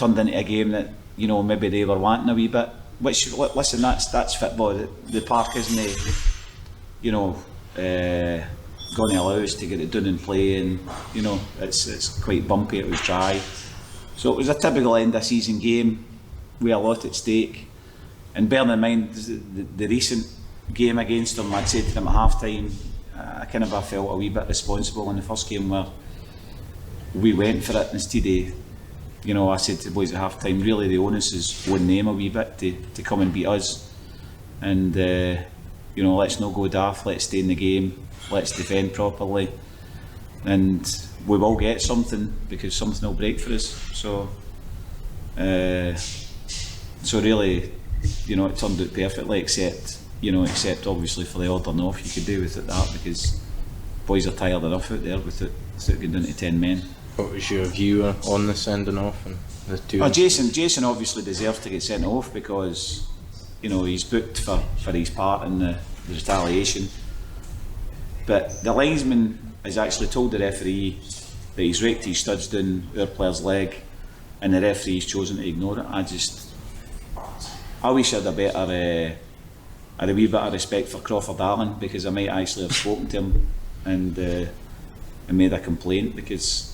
turned into a game that, you know, maybe they were wanting a wee bit. Which, listen, that's football. The park isn't, you know, going to allow us to get it done and play, and you know, it's quite bumpy. It was dry, so it was a typical end of season game with a lot at stake. And bearing in mind the recent game against them, I'd said to them at half time, I kind of felt a wee bit responsible in the first game where we went for it instead of, you know, I said to the boys at half time, really the onus is on them a wee bit to come and beat us, and you know, let's not go daft, let's stay in the game, let's defend properly, and we will get something, because something will break for us. So so really, you know, it turned out perfectly, except obviously for the odd or off you could do without that, because boys are tired enough out there without getting down to 10 men. What was your view on the sending off and the two? Oh, Jason obviously deserves to get sent off, because, you know, he's booked for his part in the retaliation. But the linesman has actually told the referee that he's raked his studs down our player's leg, and the referee's chosen to ignore it. I wish I had a wee bit of respect for Crawford Allen, because I might actually have spoken to him and made a complaint, because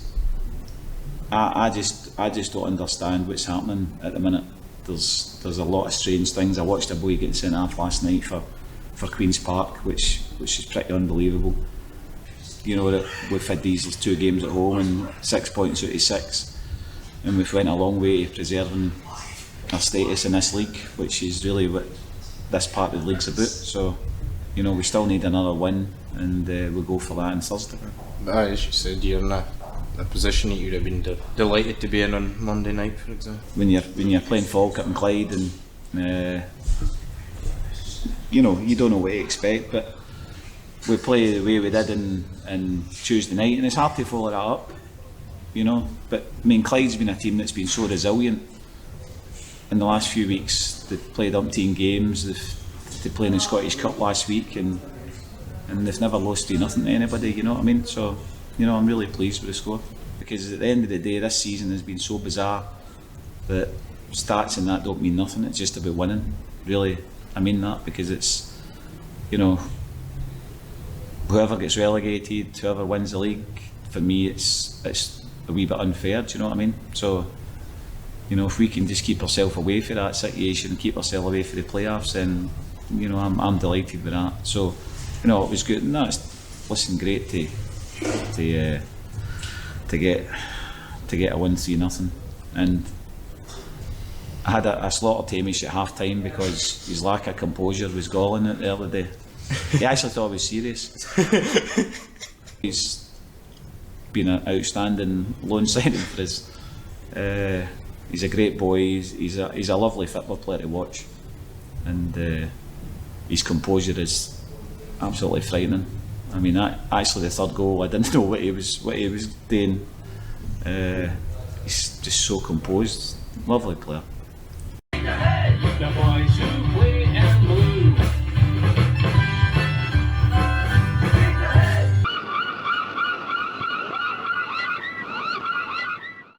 I just don't understand what's happening at the minute. There's a lot of strange things. I watched a boy getting sent off last night for Queen's Park, which is pretty unbelievable. You know, that we've had these 2 games at home and 6 points out of 6, and we've went a long way to preserving our status in this league, which is really what this part of the league's about. So, you know, we still need another win, and we'll go for that on Thursday. As you said, you're in a position that you'd have been delighted to be in on Monday night, for example. When you're playing Falkirk and Clyde, and you know, you don't know what to expect, but we play the way we did in Tuesday night, and it's hard to follow that up, you know. But I mean, Clyde's been a team that's been so resilient in the last few weeks. They've played umpteen games. They played in the Scottish Cup last week, and they've never lost 3-0 to anybody, you know what I mean? So, you know, I'm really pleased with the score, because at the end of the day, this season has been so bizarre that stats and that don't mean nothing. It's just about winning, really. I mean that, because it's, you know, whoever gets relegated, whoever wins the league, for me it's a wee bit unfair, do you know what I mean? So, you know, if we can just keep ourselves away from that situation, keep ourselves away from the playoffs, then, you know, I'm delighted with that. So, you know, it was good, and that's, listen, great to get a win 3-0, and I had a slaughter Hamish at half time because his lack of composure was galling it the other day. He actually thought I was serious. He's been an outstanding loan signing for us. He's a great boy. He's a lovely football player to watch, and his composure is absolutely frightening. I mean, actually the third goal, I didn't know what he was doing. He's just so composed. Lovely player. The boys who play